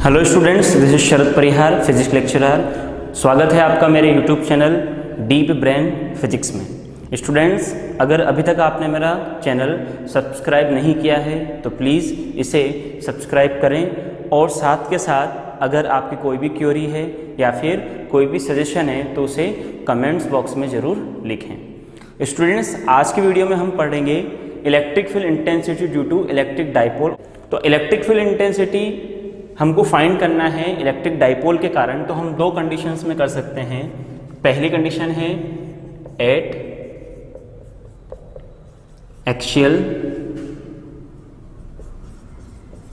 Hello students, this is Sharad Parihar, physics lecturer. स्वागत है आपका मेरे YouTube channel deep brain physics में। स्टूडेंट्स, अगर अभी तक आपने मेरा चैनल सब्सक्राइब नहीं किया है तो प्लीज़ इसे सब्सक्राइब करें और साथ के साथ अगर आपकी कोई भी क्वेरी है या फिर कोई भी सजेशन है तो उसे कमेंट्स बॉक्स में ज़रूर लिखें। स्टूडेंट्स, आज की वीडियो में हम पढ़ेंगे electric field intensity due to electric dipole. तो इलेक्ट्रिक फील्ड इंटेंसिटी हमको फाइंड करना है इलेक्ट्रिक डाइपोल के कारण, तो हम दो कंडीशंस में कर सकते हैं। पहली कंडीशन है एट एक्सियल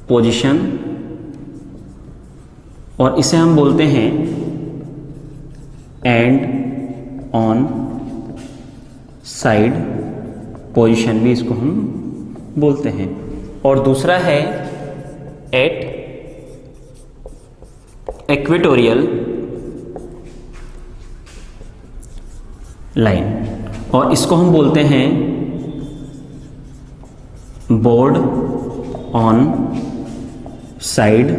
पोजीशन और इसे हम बोलते हैं एंड ऑन साइड पोजीशन भी इसको हम बोलते हैं। और दूसरा है एट इक्वेटोरियल लाइन और इसको हम बोलते हैं बोर्ड ऑन साइड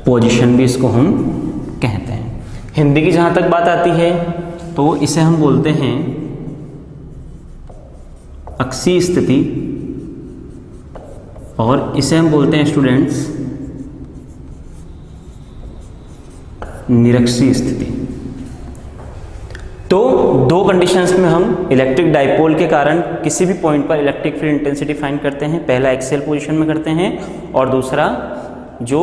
पोजीशन भी इसको हम कहते हैं। हिंदी की जहाँ तक बात आती है तो इसे हम बोलते हैं अक्षीय स्थिति और इसे हम बोलते हैं स्टूडेंट्स निरक्षीय स्थिति। तो दो कंडीशंस में हम इलेक्ट्रिक डाइपोल के कारण किसी भी पॉइंट पर इलेक्ट्रिक फील्ड इंटेंसिटी फाइंड करते हैं। पहला एक्सियल पोजीशन में करते हैं और दूसरा जो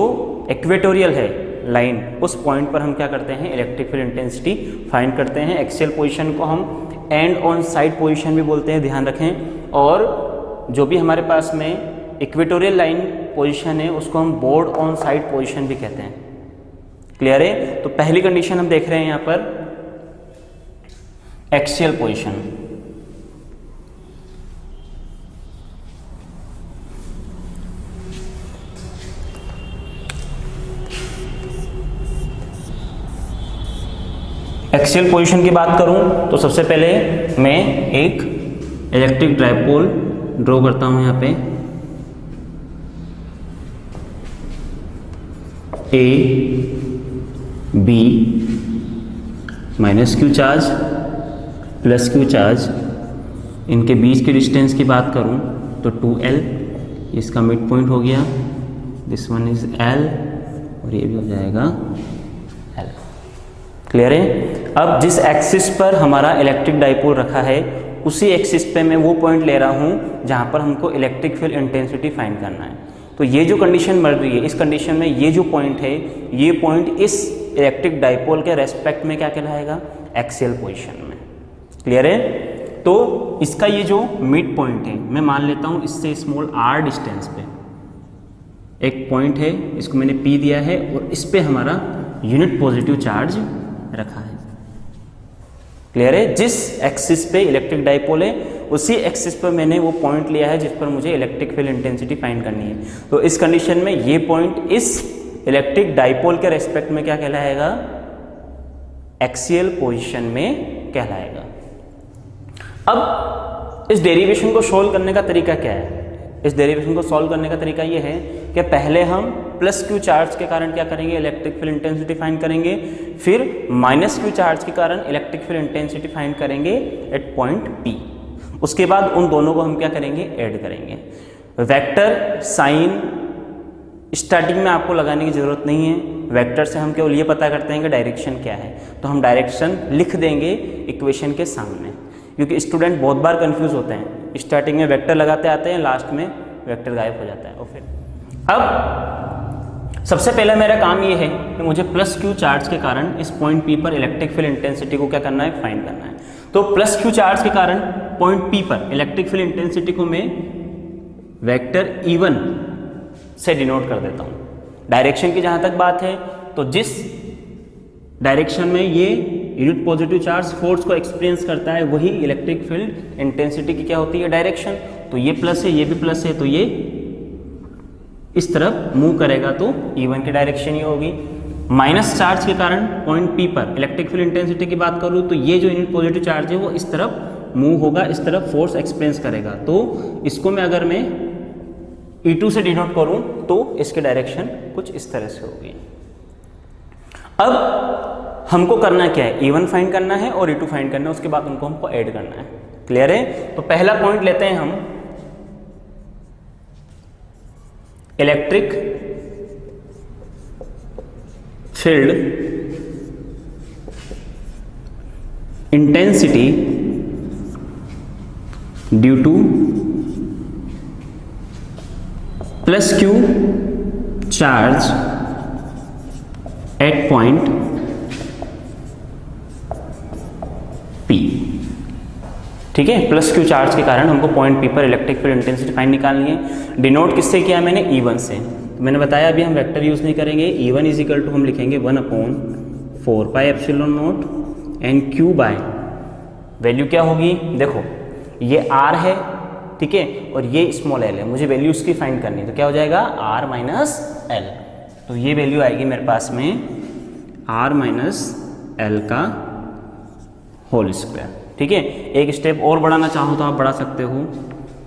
इक्वेटोरियल है लाइन, उस पॉइंट पर हम क्या करते हैं इलेक्ट्रिक फील्ड इंटेंसिटी फाइंड करते हैं। एक्सियल पोजीशन को हम एंड ऑन साइड पोजीशन भी बोलते हैं, ध्यान रखें। और जो भी हमारे पास में इक्वेटोरियल लाइन पोजीशन है उसको हम बोर्ड ऑन साइड पोजीशन भी कहते हैं। क्लियर है? तो पहली कंडीशन हम देख रहे हैं यहां पर एक्सियल पोजीशन। एक्सियल पोजीशन की बात करूं तो सबसे पहले मैं एक इलेक्ट्रिक डाइपोल ड्रॉ करता हूं यहां पे। A B minus Q charge plus Q charge, इनके बीच के डिस्टेंस की बात करूं तो 2L, इसका मिड पॉइंट हो गया, दिस वन इज L और ये भी हो जाएगा L। क्लियर है? अब जिस एक्सिस पर हमारा इलेक्ट्रिक डाइपोल रखा है उसी एक्सिस पे मैं वो पॉइंट ले रहा हूं जहां पर हमको इलेक्ट्रिक फील्ड इंटेंसिटी फाइंड करना है। तो ये जो कंडीशन मिल रही है, इस कंडीशन में ये जो पॉइंट है, ये पॉइंट इस इलेक्ट्रिक डाइपोल के रेस्पेक्ट में क्या कहलाएगा? एक्सियल पोजीशन में। क्लियर है? तो इसका ये जो मिड पॉइंट है, मैं मान लेता हूं इससे स्मॉल r डिस्टेंस पे एक पॉइंट है, इसको मैंने P दिया है और इस पे हमारा यूनिट पॉजिटिव चार्ज रखा है। क्लियर है? जिस एक्सिस पे इलेक्ट्रिक डाइपोल है उसी एक्सिस पर मैंने वो पॉइंट लिया है जिस पर मुझे इलेक्ट्रिक फील्ड इंटेंसिटी फाइंड करनी है। तो इस कंडीशन में ये पॉइंट इस इलेक्ट्रिक डाइपोल के रेस्पेक्ट में क्या कहलाएगा? एक्सियल पोजीशन में कहलाएगा। अब इस डेरिवेशन को सोल्व करने का तरीका क्या है? इस डेरिवेशन को सॉल्व करने का तरीका ये है कि पहले हम प्लस क्यू चार्ज के कारण क्या करेंगे? इलेक्ट्रिक फील्ड इंटेंसिटी फाइंड करेंगे, फिर माइनस क्यू चार्ज के कारण इलेक्ट्रिक फील्ड इंटेंसिटी फाइंड करेंगे एट पॉइंट P। उसके बाद उन दोनों को हम क्या करेंगे? ऐड करेंगे। वेक्टर साइन स्टार्टिंग में आपको लगाने की जरूरत नहीं है। वेक्टर से हम केवल ये पता करते हैं कि डायरेक्शन क्या है, तो हम डायरेक्शन लिख देंगे इक्वेशन के सामने, क्योंकि स्टूडेंट बहुत बार कंफ्यूज होते हैं। स्टार्टिंग में वेक्टर लगाते आते हैं, लास्ट में वेक्टर गायब हो जाता है। और फिर अब सबसे पहले मेरा काम ये है कि मुझे प्लस क्यू चार्ज के कारण इस पॉइंट P पर इलेक्ट्रिक फील्ड इंटेंसिटी को क्या करना है? फाइंड करना है। तो प्लस क्यू चार्ज के कारण पॉइंट P पर इलेक्ट्रिक फील्ड इंटेंसिटी को मैं वेक्टर E1 से डिनोट कर देता हूं। डायरेक्शन की जहां तक बात है तो जिस डायरेक्शन में ये यूनिट पॉजिटिव चार्ज फोर्स को एक्सपीरियंस करता है वही इलेक्ट्रिक फील्ड इंटेंसिटी की क्या होती है? डायरेक्शन। तो ये प्लस है, ये भी प्लस है, तो ये इस तरफ मूव करेगा तो E1 की डायरेक्शन ही होगी। माइनस चार्ज के कारण पॉइंट P पर इलेक्ट्रिक फील्ड इंटेंसिटी की बात करूँ तो ये जो यूनिट पॉजिटिव चार्ज है वो इस तरफ मूव होगा, इस तरफ फोर्स एक्सपीरियंस करेगा। तो इसको मैं अगर मैं E2 से डिनोट करूं तो इसकी डायरेक्शन कुछ इस तरह से होगी। अब हमको करना क्या है, E1 फाइंड करना है और E2 फाइंड करना है, उसके बाद उनको हमको ऐड करना है। क्लियर है? तो पहला पॉइंट लेते हैं हम, electric field intensity due two plus Q charge at point P। ठीक है, प्लस Q चार्ज के कारण हमको पॉइंट P पर इलेक्ट्रिक फील्ड इंटेंसिटी फाइंड निकालनी है। डिनोट किससे किया मैंने, E1 से। तो मैंने बताया अभी हम वेक्टर यूज नहीं करेंगे। E1 इज इक्वल टू हम लिखेंगे 1/4πε0 एंड Q बाय वैल्यू क्या होगी, देखो ये R है, ठीक है, और ये स्मॉल l है, मुझे वैल्यू उसकी फाइंड करनी है, तो क्या हो जाएगा R माइनस L। तो ये वैल्यू आएगी मेरे पास में R माइनस L का होल स्क्वायर। ठीक है, एक स्टेप और बढ़ाना चाहो तो आप बढ़ा सकते हो।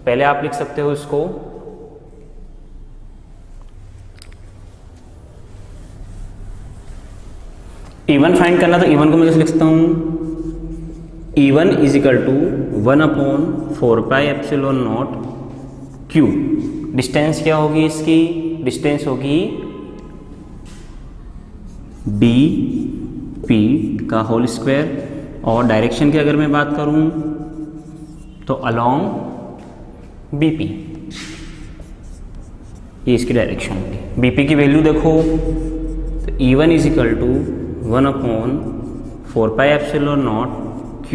पहले आप लिख सकते हो इसको E1 फाइंड करना, तो E1 को मैं कैसे लिख सकता हूं, E1 is equal to 1/4πε0 Q। Distance क्या होगी इसकी, डिस्टेंस होगी BP का होल स्क्वायर, और डायरेक्शन की अगर मैं बात करूं तो अलोंग BP, ये इसकी डायरेक्शन होगी। BP की वैल्यू देखो तो E1 is equal to 1/4πε0 Q।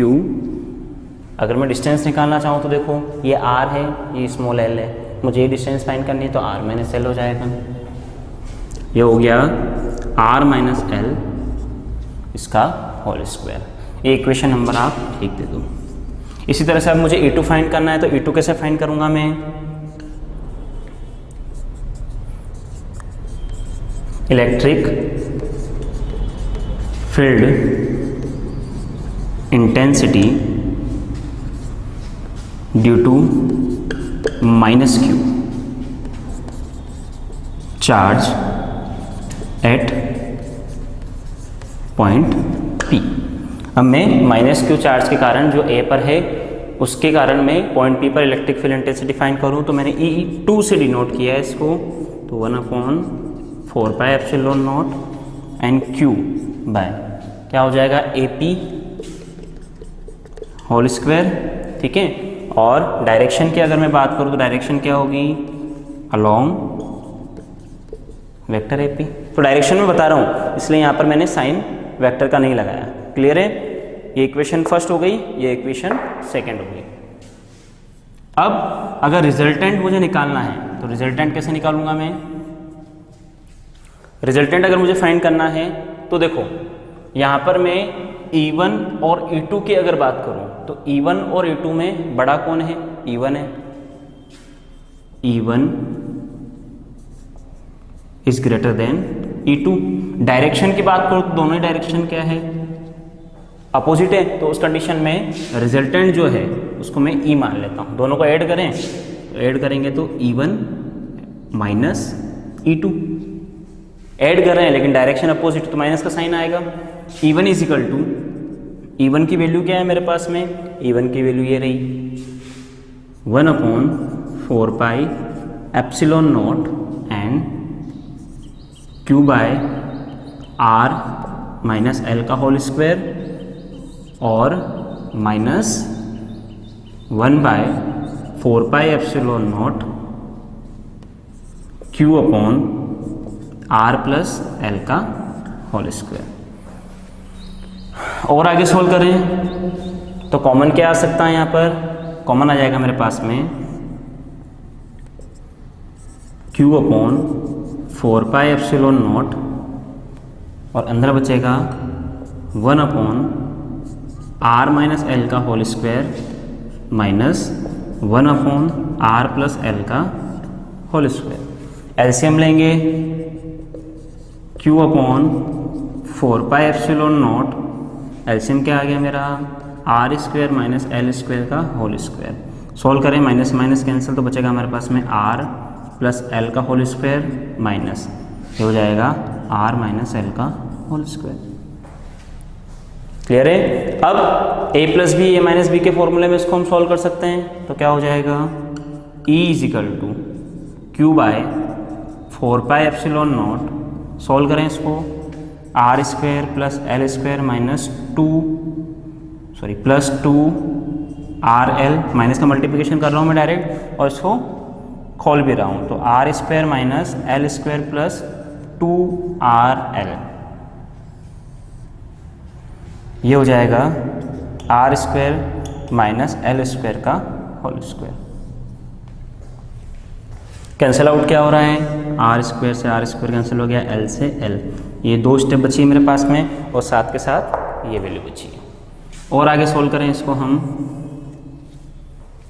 अगर मैं डिस्टेंस निकालना चाहूँ तो देखो ये R है, ये स्मॉल l है, मुझे ये डिस्टेंस फाइंड करनी है, तो R माइनस L हो जाएगा। ये हो गया R माइनस L इसका होल स्क्वायर। ये इक्वेशन नंबर आप लिख दे दो। इसी तरह से अब मुझे E2 फाइंड करना है, तो E2 कैसे फाइंड करूंगा मैं, electric field intensity due to minus Q charge at point P। अब मैं माइनस Q चार्ज के कारण जो A पर है उसके कारण मैं पॉइंट P पर इलेक्ट्रिक फील्ड इंटेंसिटी फाइंड करूँ, तो मैंने E2 से डिनोट किया है इसको, तो 1/4πε0 एंड Q बाय क्या हो जाएगा AP होल स्क्वायर। ठीक है, और डायरेक्शन की अगर मैं बात करूँ तो डायरेक्शन क्या होगी, अलोंग वेक्टर AP। तो डायरेक्शन में बता रहा हूँ इसलिए यहाँ पर मैंने साइन वेक्टर का नहीं लगाया। क्लियर है? ये इक्वेशन फर्स्ट हो गई, ये इक्वेशन सेकंड हो गई। अब अगर रिजल्टेंट मुझे निकालना है तो रिजल्टेंट कैसे निकालूंगा मैं, रिजल्टेंट अगर मुझे फाइंड करना है तो देखो यहाँ पर मैं E1 और E2 की अगर बात करूँ तो E1 और E2 में बड़ा कौन है, E1 है। E1 is greater than E2। Direction की बात करो तो दोनों ही डायरेक्शन क्या है, अपोजिट है, तो उस कंडीशन में रिजल्टेंट जो है उसको मैं E मान लेता हूँ। दोनों को ऐड करें तो ऐड करेंगे तो E1 माइनस E2, ऐड कर रहे हैं लेकिन डायरेक्शन अपोजिट, तो माइनस का साइन आएगा। E1 is equal to, E1 की वैल्यू क्या है मेरे पास में, E1 की वैल्यू ये रही 1/4πε0 and Q by R minus L का होल स्क्वायर, और minus 1/4πε0 Q upon R plus L का होल स्क्वायर। और आगे सोल्व करें तो कॉमन क्या आ सकता है, यहाँ पर कॉमन आ जाएगा मेरे पास में Q अपॉन 4πε0 और अंदर बचेगा 1/R माइनस L का whole square minus 1/R plus L का होल स्क्वायर। एलसीएम लेंगे Q अपॉन 4πε0, एलसीएम क्या आ गया मेरा, R square minus L square का होल स्क्वायर। सोल्व करें, माइनस माइनस कैंसिल, तो बचेगा हमारे पास में R प्लस एल का होल स्क्वायर माइनस ये हो जाएगा आर माइनस एल का होल स्क्वायर। क्लियर है? अब A plus B A minus B के फॉर्मूले में इसको हम सॉल्व कर सकते हैं, तो क्या हो जाएगा E is equal to Q by 4 pi epsilon naught, solve करें इसको, R square plus L square minus plus 2 R L, minus का मल्टीप्लिकेशन कर रहा हूँ मैं डायरेक्ट और इसको खोल भी रहा हूँ, तो R square minus L square plus 2 R L, ये हो जाएगा R square minus L square का होल स्क्वायर। कैंसिल आउट क्या हो रहा है, आर स्क्वायर से आर स्क्वायर कैंसिल हो गया, एल से एल, ये 2 स्टेप बची है मेरे पास में और साथ के साथ ये वैल्यू बची है। और आगे सोल्व करें इसको हम,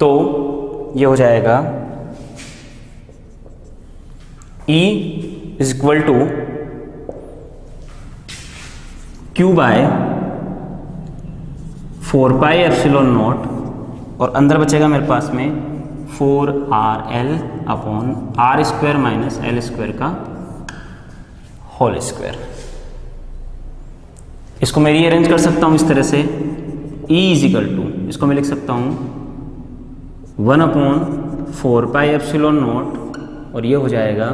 तो ये हो जाएगा E is equal to Q by 4 pi epsilon naught और अंदर बचेगा मेरे पास में 4 R L upon R square minus L square का होल स्क्वायर। इसको मैं रीअरेंज कर सकता हूं इस तरह से, E इज इक्वल टू, इसको मैं लिख सकता हूं 1 अपॉन 4 पाई एप्सिलॉन नॉट और ये हो जाएगा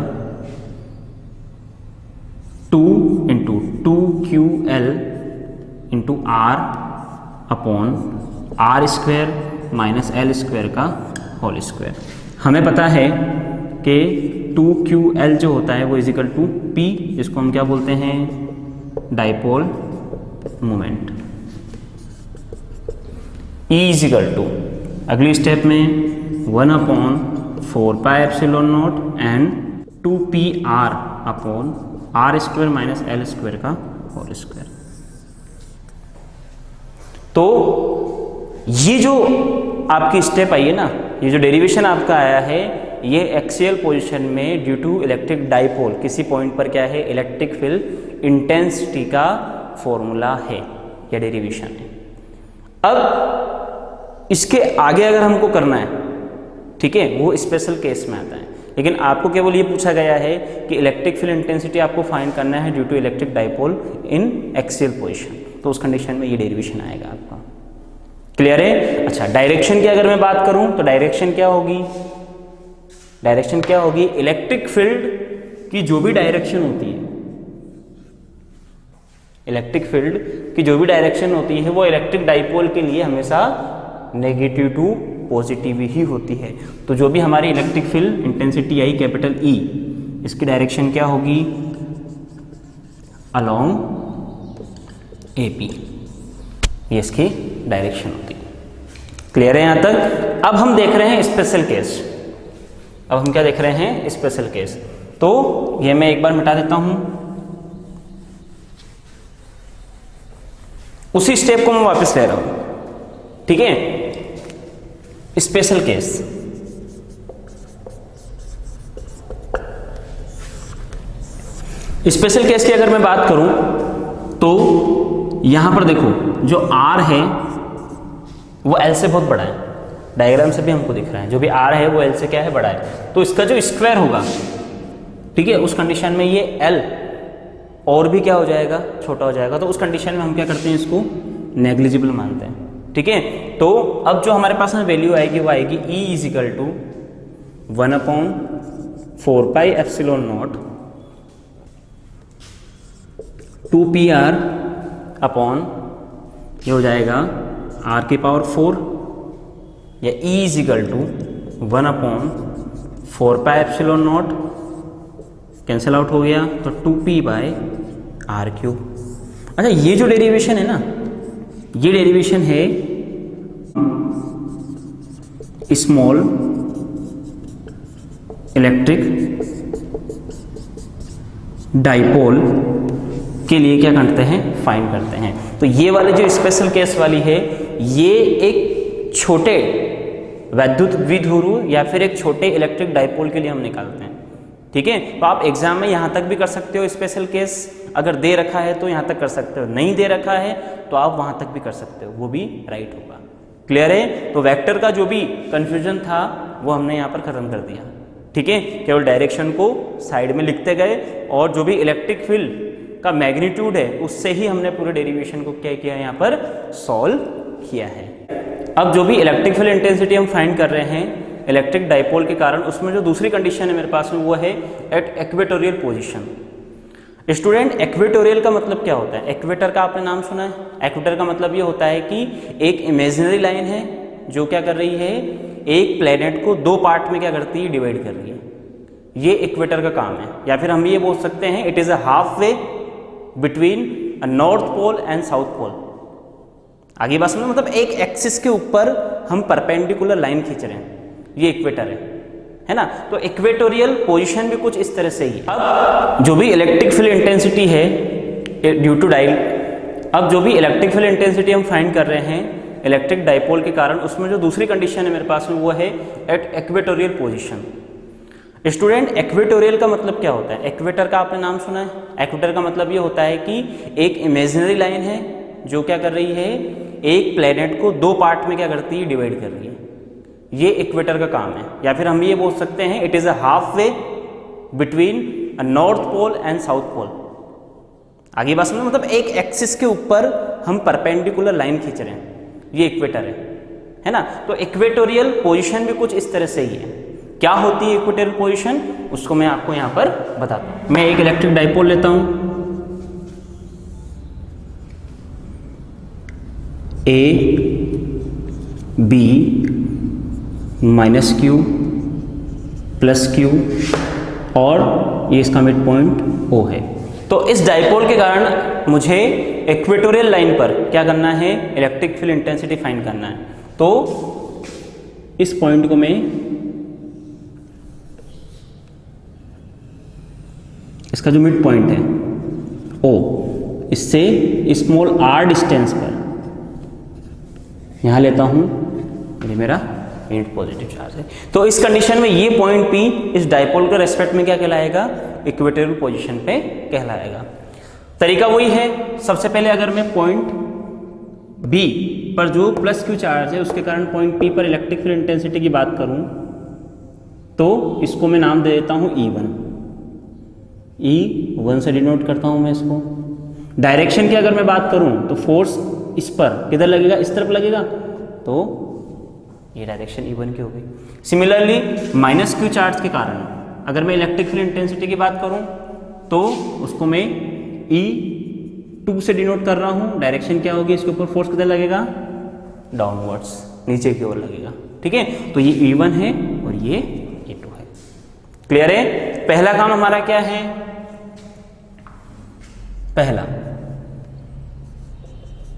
2 into 2QL into R upon R square minus L square का होल स्क्वायर। हमें पता है कि 2QL जो होता है वो इज इक्वल टू P, जिसको हम क्या बोलते हैं, dipole moment. E is equal to, अगली स्टेप में 1 upon 4 pi epsilon naught and 2PR upon R square minus L square का होल स्क्वायर। तो ये जो आपकी स्टेप आई है ना, ये जो डेरिवेशन आपका आया है, ये एक्सियल पोजीशन में ड्यू टू इलेक्ट्रिक डाइपोल किसी पॉइंट पर क्या है, इलेक्ट्रिक फील्ड इंटेंसिटी का फॉर्मूला है या डेरिवेशन है। अब इसके आगे अगर हमको करना है, ठीक है, वो स्पेशल केस में आता है, लेकिन आपको केवल ये पूछा गया है कि इलेक्ट्रिक फील्ड इंटेंसिटी आपको फाइंड करना है due to electric dipole in axial position, तो उस कंडीशन में ये डेरिवेशन आएगा आपका। क्लियर है? अच्छा, डायरेक्शन की अगर मैं बात करूं तो डायरेक्शन क्या होगी, डायरेक्शन क्या होगी, इलेक्ट्रिक फील्ड की जो भी डायरेक्शन होती है, इलेक्ट्रिक फील्ड की जो भी डायरेक्शन होती है वो इलेक्ट्रिक डाइपोल के लिए हमेशा नेगेटिव टू पॉजिटिव ही होती है। तो जो भी हमारी electric field intensity I capital E, इसकी डायरेक्शन क्या होगी, अलोंग AP, ये इसकी डायरेक्शन होती है। क्लियर है यहां तक? अब हम देख रहे हैं स्पेशल केस। अब हम क्या देख रहे हैं, स्पेशल केस। तो ये मैं एक बार मिटा देता हूं, उसी स्टेप को मैं वापस ले रहा हूं, ठीक है। स्पेशल केस, स्पेशल केस की अगर मैं बात करूं तो यहां पर देखो जो R है वो L से बहुत बड़ा है, डायग्राम से भी हमको दिख रहा है, जो भी R है वो L से क्या है, बड़ा है। तो इसका जो स्क्वायर होगा, ठीक है, उस कंडीशन में ये L और भी क्या हो जाएगा, छोटा हो जाएगा। तो उस कंडीशन में हम क्या करते हैं, इसको नेग्लिजिबल मानते हैं, ठीक है। तो अब जो हमारे पास में वैल्यू आएगी वो आएगी E is equal to 1 upon 4 pi epsilon naught 2PR upon ये हो जाएगा R की पावर 4 या E is equal to 1 upon 4 pi epsilon naught, cancel out हो गया तो 2P बाय R क्यूब। अच्छा, ये जो डेरिवेशन है ना, ये डेरिवेशन है स्मॉल इलेक्ट्रिक डाइपोल के लिए क्या करते हैं, फाइंड करते हैं। तो ये वाले जो स्पेशल केस वाली है, ये एक छोटे वैद्युत द्विध्रुव या फिर एक छोटे इलेक्ट्रिक डाइपोल के लिए हम निकालते हैं, ठीक है। तो आप एग्जाम में यहां तक भी कर सकते हो स्पेशल केस, अगर दे रखा है तो यहां तक कर सकते हो, नहीं दे रखा है तो आप वहां तक भी कर सकते हो, वो भी राइट होगा। क्लियर है? तो वेक्टर का जो भी कंफ्यूजन था वो हमने यहाँ पर खत्म कर दिया। ठीक है, केवल डायरेक्शन को साइड में लिखते गए और जो भी इलेक्ट्रिक फील्ड का मैग्नीट्यूड है उससे ही हमने पूरे डेरिवेशन को क्या किया, यहाँ पर सॉल्व किया है। अब जो भी इलेक्ट्रिक फील्ड इंटेंसिटी हम फाइंड कर रहे हैं इलेक्ट्रिक डाइपोल के कारण, उसमें जो दूसरी कंडीशन है मेरे पास में वो है at equatorial position. Student, equatorial का मतलब क्या होता है? इक्वेटर का आपने नाम सुना है। इक्वेटर का मतलब ये होता है कि एक इमेजिनरी लाइन है जो क्या कर रही है, एक प्लेनेट को दो पार्ट में क्या करती है, डिवाइड कर रही है। ये इक्वेटर का काम है। या फिर हम ये बोल सकते हैं it is a half way between a north pole and south pole. आगे बात समझो, मतलब एक एक्सिस के ऊपर हम परपेंडिकुलर लाइन खींच रहे हैं, ये इक्वेटर है ना। तो इक्वेटोरियल पोजीशन भी कुछ इस तरह से ही। अब जो भी इलेक्ट्रिक फील्ड इंटेंसिटी है ड्यू टू अब जो भी इलेक्ट्रिक फील्ड इंटेंसिटी हम फाइंड कर रहे हैं इलेक्ट्रिक डाइपोल के कारण, उसमें जो दूसरी कंडीशन है मेरे पास में वो है at equatorial position. Student, equatorial का मतलब क्या होता है? इक्वेटर का आपने नाम सुना है। इक्वेटर का मतलब ये होता है कि एक इमेजिनरी लाइन है जो क्या कर रही है, एक प्लेनेट को दो पार्ट में क्या करती है, डिवाइड कर रही है। ये इक्वेटर का काम है। या फिर हम ये बोल सकते हैं it is a half way between a north pole and south pole. आगे बात समझो, मतलब एक एक्सिस के ऊपर हम परपेंडिकुलर लाइन खींच रहे हैं, ये इक्वेटर है ना। तो इक्वेटोरियल पोजीशन भी कुछ इस तरह से ही है। क्या होती है इक्वेटोरियल पोजीशन, उसको मैं आपको यहां पर बताता हूं। मैं एक इलेक्ट्रिक डाइपोल लेता हूं, A B minus Q plus Q और ये इसका मिड पॉइंट ओ है। तो इस डाइपोल के कारण मुझे इक्वेटोरियल लाइन पर क्या करना है, इलेक्ट्रिक फील्ड इंटेंसिटी फाइंड करना है। तो इस पॉइंट को मैं इसका जो मिड पॉइंट है ओ, इससे स्मॉल आर डिस्टेंस पर यहां लेता हूं, ये मेरा नेट पॉजिटिव चार्ज है। तो इस कंडीशन में ये पॉइंट पी इस डाइपोल के रेस्पेक्ट में क्या कहलाएगा, इक्वेटोरियल पोजीशन पे कहलाएगा। तरीका वही है। सबसे पहले अगर मैं पॉइंट बी पर जो प्लस क्यू चार्ज है उसके कारण पॉइंट पी पर इलेक्ट्रिक फील्ड इंटेंसिटी की बात करूं तो इसको मैं नाम दे देता हूं E1। E1 से डिनोट करता हूं मैं इसको। डायरेक्शन की अगर मैं बात करूं तो फोर्स इस पर किधर लगेगा, इस तरफ लगेगा, तो ये डायरेक्शन E1 की हो गई। सिमिलरली माइनस क्यू चार्ज के कारण अगर मैं इलेक्ट्रिक फील्ड इंटेंसिटी की बात करूं तो उसको मैं E2 से डिनोट कर रहा हूं। डायरेक्शन क्या होगी, इसके ऊपर फोर्स किधर लगेगा, डाउनवर्ड्स, नीचे की ओर लगेगा। ठीक है, तो ये E1 है और ये E2 है। क्लियर है? पहला काम हमारा क्या है, पहला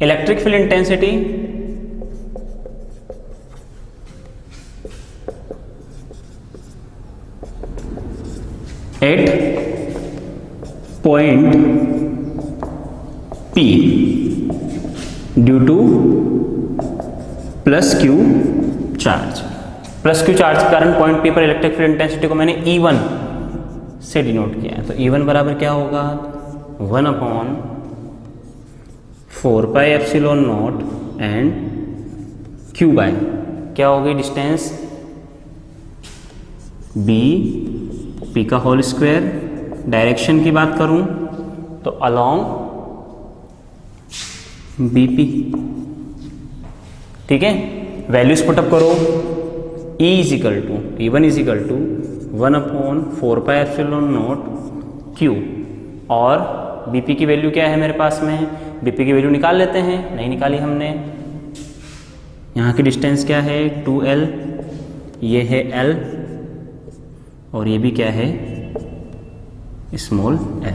electric field intensity at point P due two plus Q charge. Plus Q charge के कारण पॉइंट P पर इलेक्ट्रिक फील्ड इंटेंसिटी को मैंने E1 से डिनोट किया है। तो E1 बराबर क्या होगा, 1/4πε0 एंड Q बाय क्या होगी डिस्टेंस B P का होल स्क्वायर। डायरेक्शन की बात करूं तो अलोंग BP। ठीक है, वैल्यूज पुटअप करो। E1 is equal to 1/4πε0 Q और BP की वैल्यू क्या है मेरे पास में, BP की वैल्यू निकाल लेते हैं, नहीं निकाली हमने। यहाँ की डिस्टेंस क्या है 2L, ये है L और ये भी क्या है स्मॉल l।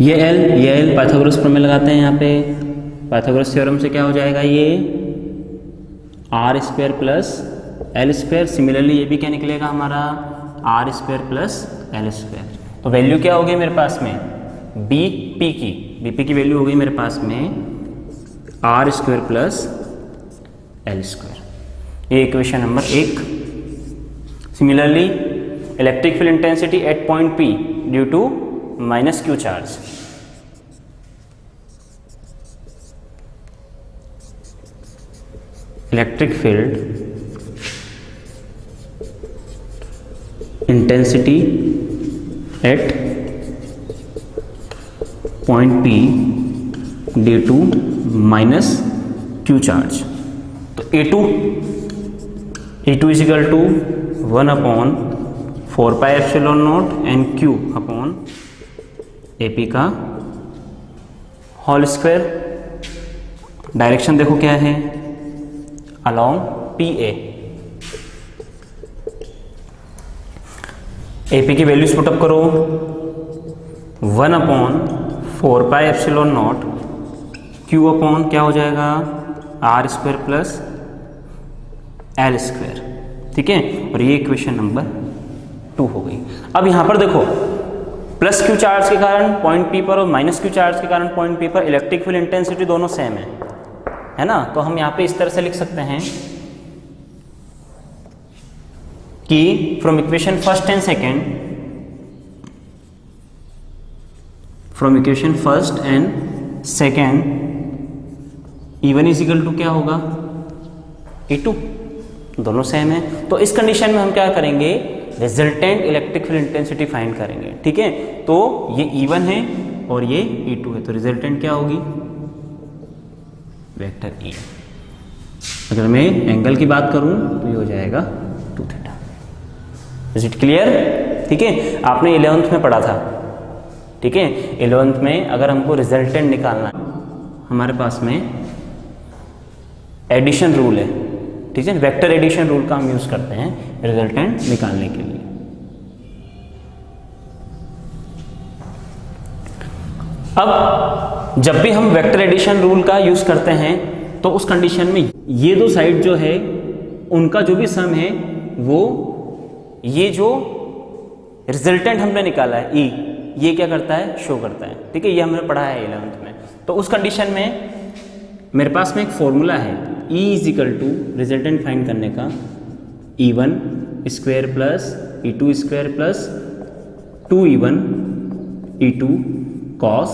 ये L पाइथागोरस प्रमेय लगाते हैं यहाँ पे। पाइथागोरस थ्योरम से क्या हो जाएगा, ये r² प्लस l²। सिमिलरली ये भी क्या निकलेगा हमारा r² प्लस l²। तो वैल्यू क्या होगी मेरे पास में BP की वैल्यू होगी मेरे पास में r² प्लस l²। ये equation number 1। Similarly electric field intensity at point P due to minus Q charge. Electric field intensity at point P due to minus Q charge. तो E2 is equal to 1/4πε0 and Q upon AP का whole square. Direction देखो क्या है, along PA। AP की values put up करो, 1/4πε0 Q upon क्या हो जाएगा, R² प्लस L²। ठीक है, और ये इक्वेशन नंबर 2 हो गई। अब यहां पर देखो, प्लस Q चार्ज के कारण पॉइंट P पर और माइनस Q चार्ज के कारण पॉइंट P पर इलेक्ट्रिक फील्ड इंटेंसिटी दोनों सेम है ना। तो हम यहाँ पे इस तरह से लिख सकते हैं कि from equation first and second, E1 is equal to क्या होगा, E2, दोनों सेम है। तो इस कंडीशन में हम क्या करेंगे, resultant electric field intensity find करेंगे। ठीक है, तो ये E1 है और ये E2 है, तो रिजल्टेंट क्या होगी, वेक्टर E। अगर मैं एंगल की बात करूं तो ये हो जाएगा 2θ। Is it clear? ठीक है, आपने 11th में पढ़ा था। ठीक है, 11th में अगर हमको रिजल्टेंट निकालना है, हमारे पास में एडिशन रूल है। ठीक है, वेक्टर एडिशन रूल का हम यूज करते हैं रिजल्टेंट निकालने के लिए। अब जब भी हम वेक्टर एडिशन रूल का यूज करते हैं तो उस कंडीशन में ये दो साइड जो है उनका जो भी सम है वो ये जो रिजल्टेंट हमने निकाला है E, ये क्या करता है, शो करता है। ठीक है, ये हमने पढ़ा है 11th में। तो उस कंडीशन में मेरे पास में एक फॉर्मूला है, E is equal to resultant find करने का E1 square plus E2 square plus 2E1 E2 cos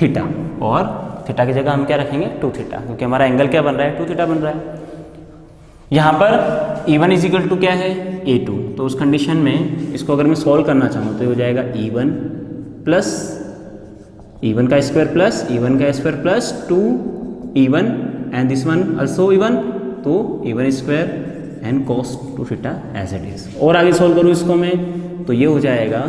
theta, और थीटा की जगह हम क्या रखेंगे, 2θ, क्योंकि हमारा एंगल क्या बन रहा है, 2θ बन रहा है। यहाँ पर E1 इज इक्वल टू क्या है, A2। तो उस कंडीशन में इसको अगर मैं सॉल्व करना चाहूँ तो ये हो जाएगा E1 प्लस E1 का स्क्वायर प्लस E1 का square plus 2E1 and this one also E1, तो E1 square and cos 2θ as it is. और आगे सॉल्व करूँ इसको मैं तो ये हो जाएगा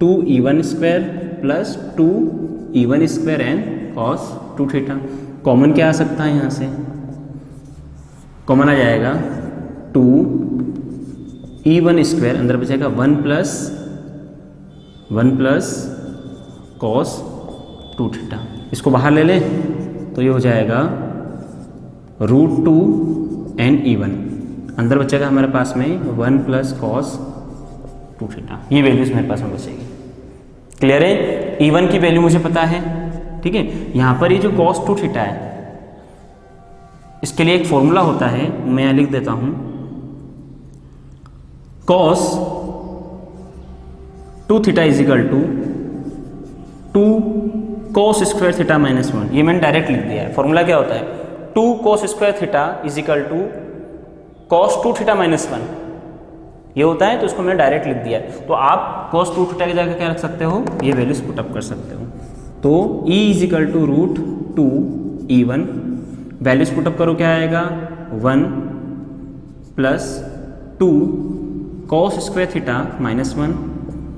2E1 square plus 2E1 square and cos 2θ। Common क्या आ सकता है, यहाँ से कॉमन आ जाएगा 2E1 स्क्वायर, अंदर बचेगा 1 प्लस कॉस 2θ। इसको बाहर ले लें तो ये हो जाएगा √2 एंड E1, अंदर बचेगा हमारे पास में 1 प्लस कॉस 2θ। ये वैल्यूज मेरे पास में बचेगी। क्लियर है? E1 की वैल्यू मुझे पता है। ठीक है, यहाँ पर ये जो cos 2θ है इसके लिए एक फॉर्मूला होता है, मैं यहाँ लिख देता हूँ, cos 2θ is equal to 2 cos square theta minus 1। ये मैंने डायरेक्ट लिख दिया है। फॉर्मूला क्या होता है, 2 cos square theta is equal to cos 2θ minus 1, ये होता है। तो इसको मैंने डायरेक्ट लिख दिया है। तो आप cos 2θ की जगह क्या रख सकते हो, ये वैल्यूज पुटअप कर सकते हो। तो E is equal to √2 E1, values put up करो क्या आएगा, 1 plus 2 cos square theta minus 1,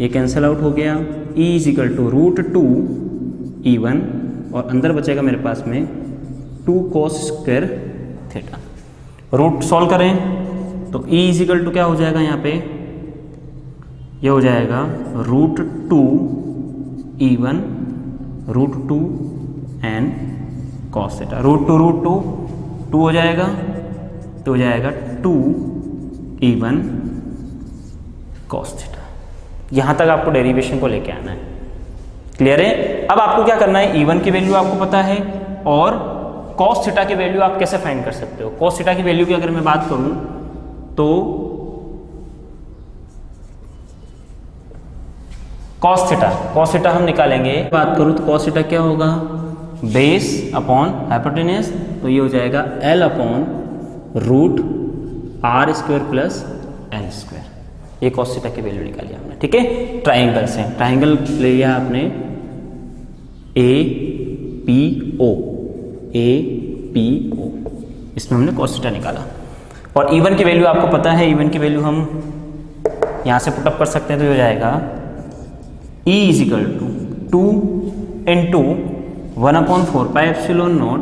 ये कैंसिल आउट हो गया। E is equal to √2 E1 और अंदर बचेगा मेरे पास में 2 cos square theta. Root solve करें तो E इज इक्वल टू क्या हो जाएगा, यहाँ पे ये हो जाएगा √2 E1 √2 एंड cos थीटा। √2 2 हो जाएगा, तो हो जाएगा 2 E1 cos थीटा। यहाँ तक आपको डेरिवेशन को लेके आना है। क्लियर है? अब आपको क्या करना है, E1 की वैल्यू आपको पता है और cos थीटा की वैल्यू आप कैसे फाइंड कर सकते हो। cos थीटा की वैल्यू की अगर मैं बात करूं तो cos थीटा हम निकालेंगे। बात करूं तो cos थीटा क्या होगा, बेस अपॉन हाइपोटेन्यूज, तो ये हो जाएगा L upon √R² plus L²। ये cos थीटा की वैल्यू निकाली आपने, ठीक है। ट्राइंगल से, ट्राइंगल ले लिया आपने APO, इसमें हमने cos थीटा निकाला। और इवन की वैल्यू आपको पता है, इवन की वैल्यू हम यहाँ से पुटअप कर सकते हैं, तो हो जाएगा E = 2 × 1/4 pi epsilon not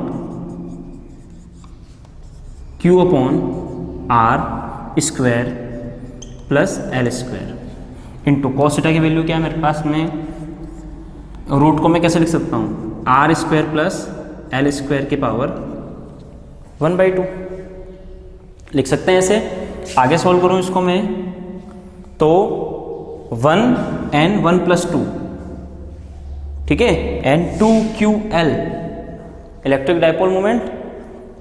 Q/R² plus L² into cos theta की वैल्यू क्या है मेरे पास में, रूट को मैं कैसे लिख सकता हूँ, R² प्लस L² की पावर 1/2 लिख सकते हैं ऐसे। आगे सॉल्व करूँ इसको मैं, तो 1 and 1 + 2, ठीक है, and 2QL electric dipole moment,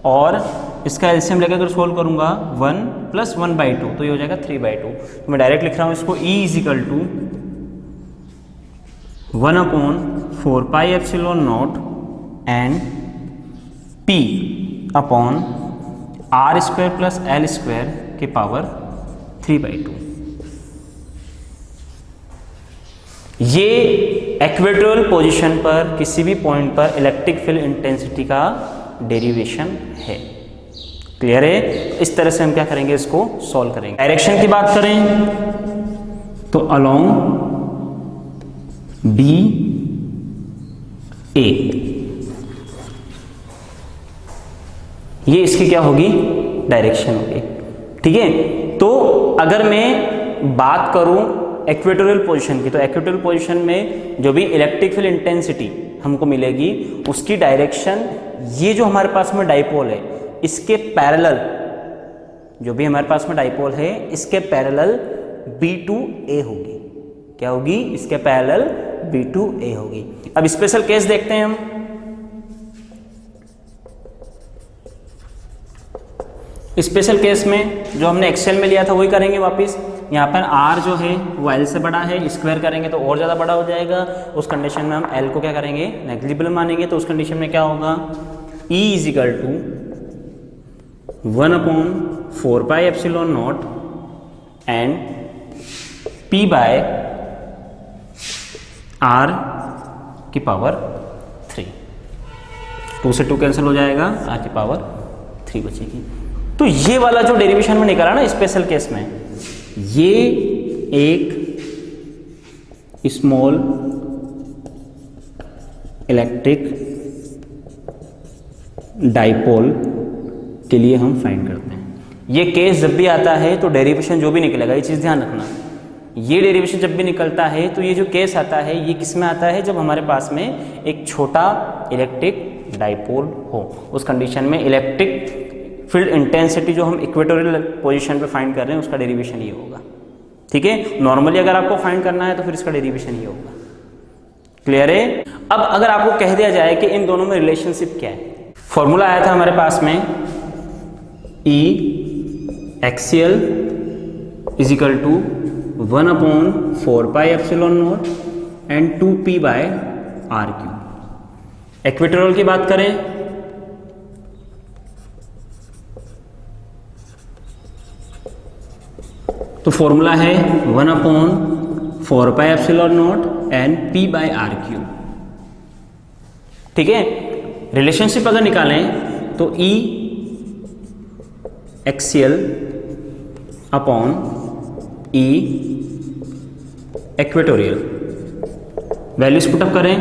और इसका एलसीएम लेकर अगर सोल्व करूंगा 1 + 1/2 तो ये हो जाएगा 3/2। तो मैं डायरेक्ट लिख रहा हूँ इसको E = 1/4 pi epsilon naught and P/R² plus L² की पावर 3/2। ये इक्वेटोरियल पोजीशन पर किसी भी पॉइंट पर इलेक्ट्रिक फील्ड इंटेंसिटी का डेरिवेशन है। क्लियर है? इस तरह से हम क्या करेंगे, इसको सॉल्व करेंगे। डायरेक्शन की बात करें तो अलोंग BA, ये इसकी क्या होगी, डायरेक्शन होगी, ठीक है। तो अगर मैं बात करूं इक्वेटोरियल पोजीशन की, तो इक्वेटोरियल पोजीशन में जो भी इलेक्ट्रिक फील्ड इंटेंसिटी हमको मिलेगी उसकी डायरेक्शन, ये जो हमारे पास में डाइपोल है इसके पैरेलल, जो भी हमारे पास में डाइपोल है इसके पैरेलल B2A होगी। क्या होगी, इसके पैरेलल B2A होगी। अब स्पेशल केस देखते हैं हम। स्पेशल केस में जो हमने एक्सेल में लिया था वही करेंगे वापस। यहाँ पर R जो है वो L से बड़ा है, स्क्वायर करेंगे तो और ज़्यादा बड़ा हो जाएगा। उस कंडीशन में हम L को क्या करेंगे, नेग्लिजिबल मानेंगे। तो उस कंडीशन में क्या होगा, E = 1/4 pi epsilon naught and P/R की पावर 3। 2 से 2 कैंसिल हो जाएगा, R की पावर 3 बचेगी। तो ये वाला जो डेरिवेशन में निकाला ना स्पेशल केस में, ये एक स्मॉल इलेक्ट्रिक डाइपोल के लिए हम फाइंड करते हैं। ये केस जब भी आता है तो डेरिवेशन जो भी निकलेगा, ये चीज़ ध्यान रखना, ये डेरिवेशन जब भी निकलता है तो ये जो केस आता है ये किस में आता है, जब हमारे पास में एक छोटा इलेक्ट्रिक डाइपोल हो। उस कंडीशन में इलेक्ट्रिक फील्ड इंटेंसिटी जो हम इक्वेटोरियल पोजीशन पे फाइंड कर रहे हैं उसका डेरिवेशन ये होगा, ठीक है। नॉर्मली अगर आपको फाइंड करना है तो फिर इसका डेरिवेशन ये होगा। क्लियर है? अब अगर आपको कह दिया जाए कि इन दोनों में रिलेशनशिप क्या है, फॉर्मूला आया था हमारे पास में E axial = 1/4 pi epsilon naught and 2P/R3। Equatorial की बात करें तो फॉर्मूला है 1/4 पाई एप्सिलॉन नॉट एंड P/R3, ठीक है। रिलेशनशिप अगर निकालें तो E axial upon E equatorial, values put up करें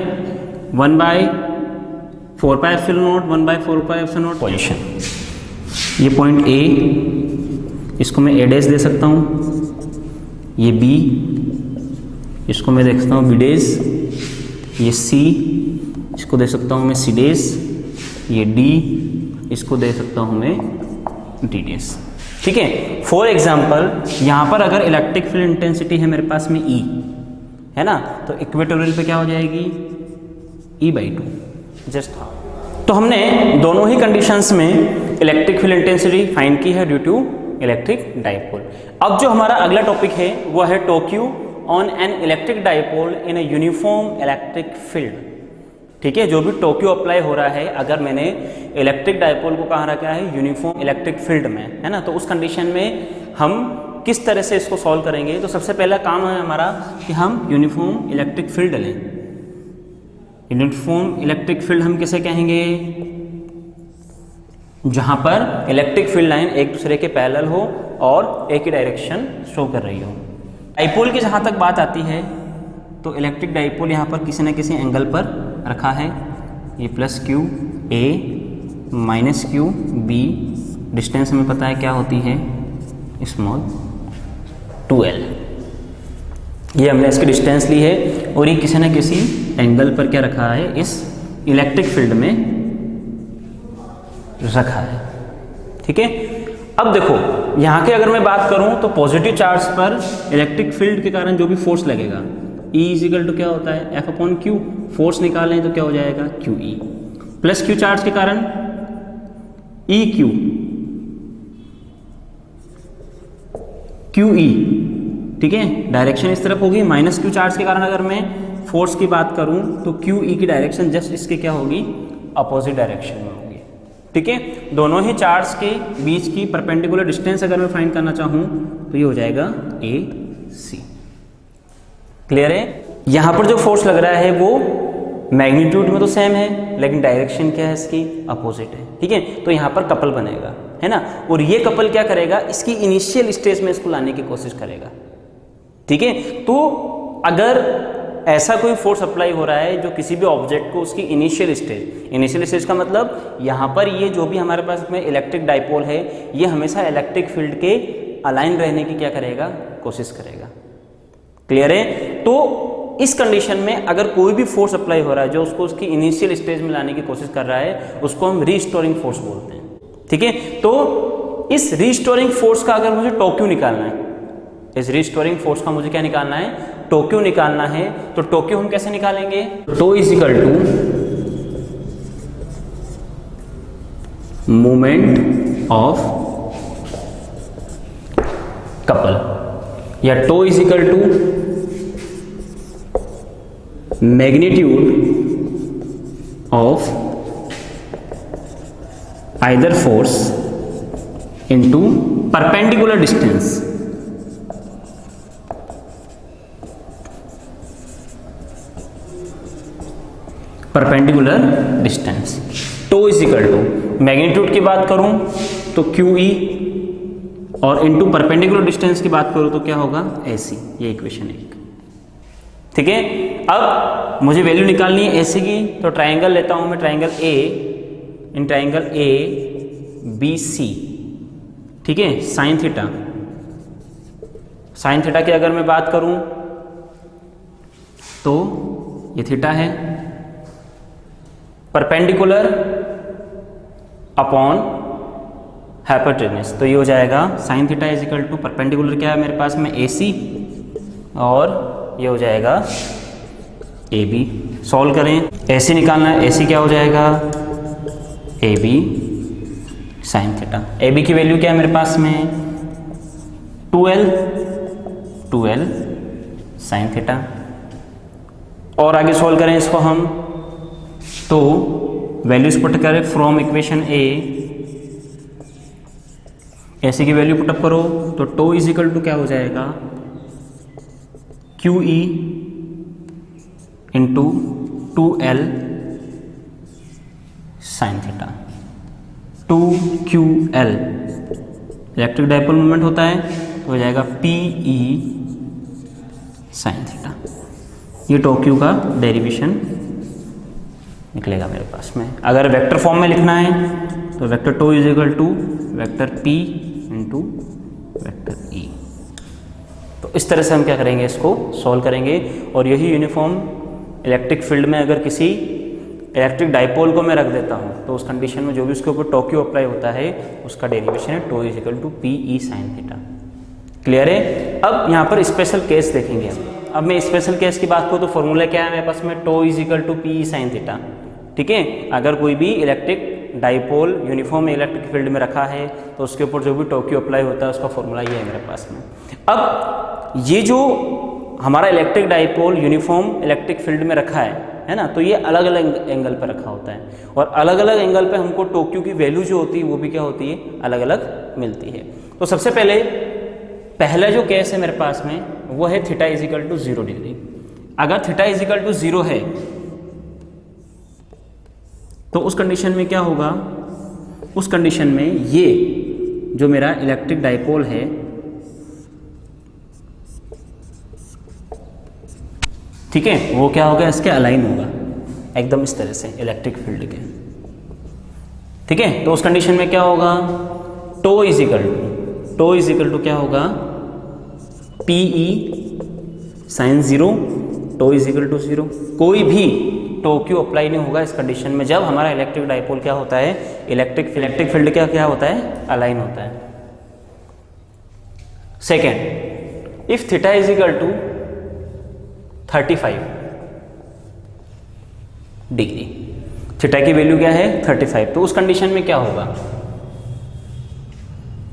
1/4 पाई epsilon not, 1/4 pi epsilon not position. ये पॉइंट A, इसको मैं A डैश दे सकता हूँ, ये B, इसको मैं देख सकता हूँ B डैश, ये C, इसको दे सकता हूँ मैं C डैश, ये D, इसको दे सकता हूँ मैं D डैश, ठीक है। फॉर एग्जाम्पल यहाँ पर अगर इलेक्ट्रिक फील्ड इंटेंसिटी है मेरे पास में E है ना, तो इक्वेटोरियल पे क्या हो जाएगी, E/2 जस्ट। तो हमने दोनों ही कंडीशंस में इलेक्ट्रिक फील्ड इंटेंसिटी फाइंड की है ड्यू टू इलेक्ट्रिक डाइपोल। अब जो हमारा अगला टॉपिक है वो है torque on an electric dipole in a uniform electric field, ठीक है। जो भी टोक्यू अप्लाई हो रहा है, अगर मैंने इलेक्ट्रिक डाइपोल को कहाँ रखा है, यूनिफॉर्म इलेक्ट्रिक फील्ड में, है ना, तो उस कंडीशन में हम किस तरह से इसको सॉल्व करेंगे, तो सबसे पहला काम है हमारा कि हम यूनिफॉर्म इलेक्ट्रिक फील्ड लें। यूनिफॉर्म इलेक्ट्रिक फील्ड हम किसे कहेंगे, जहां पर इलेक्ट्रिक फील्ड लाइन एक दूसरे के पैरेलल हो और एक ही डायरेक्शन शो कर रही हो। डाइपोल की जहां तक बात आती है तो इलेक्ट्रिक डाइपोल यहाँ पर किसी न किसी एंगल पर रखा है, ये plus Q A minus Q B, distance हमें पता है क्या होती है, स्मॉल 2l, ये हमने इसकी डिस्टेंस ली है और ये किसी न किसी एंगल पर क्या रखा है, इस इलेक्ट्रिक फील्ड में रखा है। ठीक है, अब देखो यहाँ की अगर मैं बात करूँ तो पॉजिटिव चार्ज पर इलेक्ट्रिक फील्ड के कारण जो भी फोर्स लगेगा E इजिकल टू क्या होता है, F अपॉन क्यू, फोर्स निकालें तो क्या हो जाएगा, QE, प्लस क्यू चार्ज के कारण EQ QE, ठीक है, डायरेक्शन इस तरफ होगी। माइनस क्यू चार्ज के कारण अगर मैं फोर्स की बात करूं तो QE की डायरेक्शन जस्ट इसके क्या होगी, अपोजिट डायरेक्शन में होगी। ठीक है, दोनों ही चार्ज के बीच की परपेंडिकुलर डिस्टेंस अगर मैं फाइंड करना चाहूं तो ये हो जाएगा AC। क्लियर है, यहां पर जो फोर्स लग रहा है वो मैग्नीट्यूड में तो सेम है लेकिन डायरेक्शन क्या है इसकी, अपोजिट है। ठीक है, तो यहां पर कपल बनेगा, है ना, और ये कपल क्या करेगा, इसकी इनिशियल स्टेज में इसको लाने की कोशिश करेगा। ठीक है, तो अगर ऐसा कोई फोर्स अप्लाई हो रहा है जो किसी भी ऑब्जेक्ट को उसकी इनिशियल स्टेज का मतलब यहाँ पर ये जो भी हमारे पास में इलेक्ट्रिक डाइपोल है ये हमेशा इलेक्ट्रिक फील्ड के अलाइन रहने की क्या करेगा, कोशिश करेगा। क्लियर है, तो इस कंडीशन में अगर कोई भी फोर्स अप्लाई हो रहा है जो उसको उसकी इनिशियल स्टेज में लाने की कोशिश कर रहा है उसको हम रीस्टोरिंग फोर्स बोलते हैं। ठीक है, तो इस रीस्टोरिंग फोर्स का अगर मुझे टोक्यू निकालना है, इस रीस्टोरिंग फोर्स का मुझे क्या निकालना है, टोक्यू निकालना है, तो टोक्यू हम कैसे निकालेंगे, टो is equal to moment of couple, या टो is equal to magnitude of either force into perpendicular distance. Perpendicular distance, टो इज इक्वल टू मैग्नीट्यूड की बात करूं तो QE और इनटू परपेंडिकुलर डिस्टेंस की बात करूं तो क्या होगा, AC। ये इक्वेशन 1। ठीक है, अब मुझे वैल्यू निकालनी है AC की, तो ट्राइंगल लेता हूं मैं, triangle A, in triangle ABC, ठीक है, साइन थीटा, साइन थीटा की अगर मैं बात करूं तो ये थीटा है, परपेंडिकुलर अपॉन हाइपोटेन्यूज, तो ये हो जाएगा sine theta is equal to perpendicular क्या है मेरे पास में AC और ये हो जाएगा AB। सॉल्व करें, AC निकालना है, AC क्या हो जाएगा, AB साइन थीटा। AB की वैल्यू क्या है मेरे पास में, 2L साइन थीटा। और आगे सॉल्व करें इसको हम, तो वैल्यूज पुट करें फ्रॉम इक्वेशन A, ऐसे की वैल्यू पुटअप करो तो टो इज इक्वल टू क्या हो जाएगा, QE into 2L sine theta. 2QL electric dipole moment होता है तो हो जाएगा PE साइन थीटा। ये टो क्यू का डेरिवेशन निकलेगा मेरे पास में। अगर वेक्टर फॉर्म में लिखना है तो vector tau is equal to vector P into vector E। तो इस तरह से हम क्या करेंगे, इसको सॉल्व करेंगे। और यही यूनिफॉर्म इलेक्ट्रिक फील्ड में अगर किसी इलेक्ट्रिक डाइपोल को मैं रख देता हूँ तो उस कंडीशन में जो भी उसके ऊपर टोक्यू अप्लाई होता है उसका डेरिवेशन है tau is equal to PE sine theta. Clear है। अब यहाँ पर स्पेशल केस देखेंगे हम। अब मैं स्पेशल केस की बात करूँ तो फॉर्मूला क्या है मेरे पास में, tau is equal to PE sine theta. ठीक है, अगर कोई भी electric dipole uniform electric field में रखा है तो उसके ऊपर जो भी टोक्यू अप्लाई होता है उसका फॉर्मूला ये है मेरे पास में। अब ये जो हमारा electric dipole uniform electric field में रखा है ना, तो ये अलग अलग एंगल पर रखा होता है और अलग अलग एंगल पे हमको टोक्यू की वैल्यू जो होती है वो भी क्या होती है, अलग अलग मिलती है। तो सबसे पहले पहला जो केस है मेरे पास में वो है theta is equal to 0 degree. अगर थीटा इज इक्वल टू 0 है तो उस कंडीशन में क्या होगा, उस कंडीशन में ये जो मेरा इलेक्ट्रिक डाइपोल है ठीक है वो क्या होगा, इसके अलाइन होगा एकदम इस तरह से इलेक्ट्रिक फील्ड के। ठीक है, तो उस कंडीशन में क्या होगा, टो इज इक्वल टू क्या होगा, PE sine 0, tau is equal to 0। कोई भी टो क्यू अप्लाई नहीं होगा इस कंडीशन में जब हमारा इलेक्ट्रिक डाइपोल क्या होता है, इलेक्ट्रिक फील्ड क्या होता है, अलाइन होता है। Second, if theta is equal to 35 degree, theta की वैल्यू क्या है 35, तो उस कंडीशन में क्या होगा,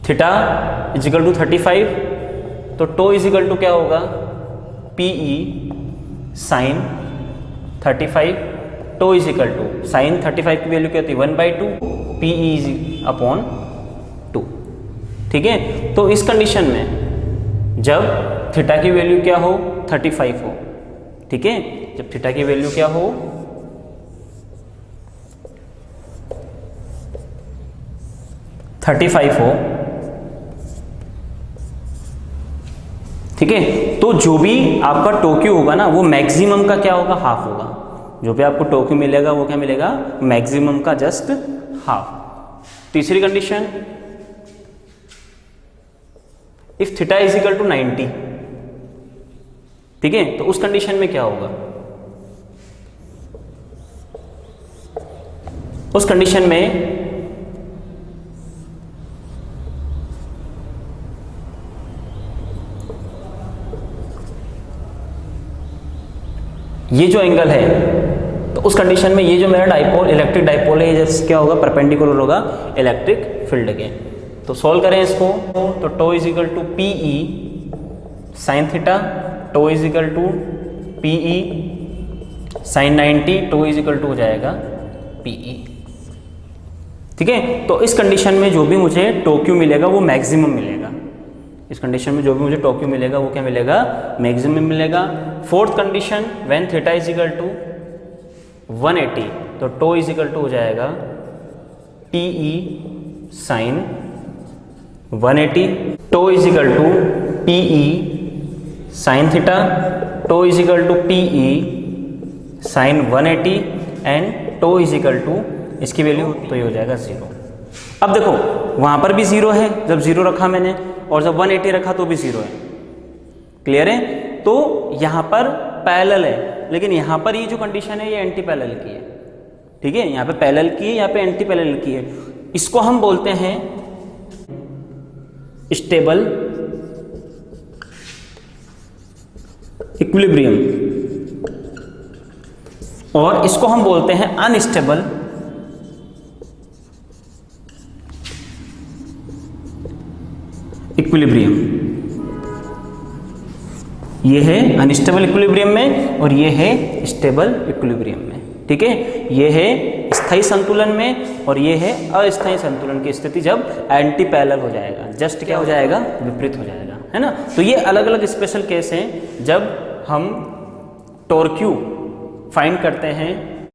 थीटा इज इक्वल टू 35 तो टो इज इक्वल टू क्या होगा, PE sine 35, tau is equal to sine 35 की वैल्यू क्या होती है 1/2 PE इज अपॉन 2। ठीक है, तो इस कंडीशन में जब थीटा की वैल्यू क्या हो 35 हो, ठीक है, जब थीटा की वैल्यू क्या हो 35 हो, ठीक है, तो जो भी आपका टोक्यू होगा ना वो मैक्सिमम का क्या होगा, हाफ होगा। जो भी आपको टोक्यू मिलेगा वो क्या मिलेगा, मैक्सिमम का जस्ट हाफ। तीसरी condition, if theta is equal to 90, ठीक है, तो उस कंडीशन में क्या होगा, उस कंडीशन में ये जो एंगल है तो उस कंडीशन में ये जो मेरा डाइपोल इलेक्ट्रिक डाइपोल है ये क्या होगा, परपेंडिकुलर होगा इलेक्ट्रिक फील्ड के। तो सॉल्व करें इसको, तो tau is equal to PE sine theta, tau is equal to PE sine 90, tau is equal to हो जाएगा PE। ठीक है, तो इस कंडीशन में जो भी मुझे टोक्यू मिलेगा वो मैक्सिमम मिलेगा। इस कंडीशन में जो भी मुझे टोक्यू मिलेगा वो क्या मिलेगा, मैक्सिमम मिलेगा। Fourth condition, when theta is equal to 180 तो टो इज इक्वल टू हो जाएगा PE sine 180, tau is equal to PE sine theta, tau is equal to PE sine 180 and tau is equal to इसकी value तो ये हो जाएगा 0। अब देखो वहां पर भी 0 है जब 0 रखा मैंने, और जब 180 रखा तो भी 0 है। क्लियर है, तो यहां पर पैरेलल है, लेकिन यहां पर ये जो कंडीशन है ये एंटी पैरेलल की है। ठीक है, यहां पे पैरेलल की है, यहां पे एंटी पैरेलल की है। इसको हम बोलते हैं स्टेबल इक्विलिब्रियम और इसको हम बोलते हैं अनस्टेबल इक्विलिब्रियम। ये है अनस्टेबल इक्विलिब्रियम में और ये है स्टेबल इक्विलिब्रियम में। ठीक है, ये है स्थायी संतुलन में और ये है अस्थायी संतुलन की स्थिति जब एंटी पैरेलल हो जाएगा, जस्ट क्या हो जाएगा, विपरीत हो जाएगा, है ना। तो ये अलग अलग स्पेशल केस हैं जब हम टोर्क्यू फाइंड करते हैं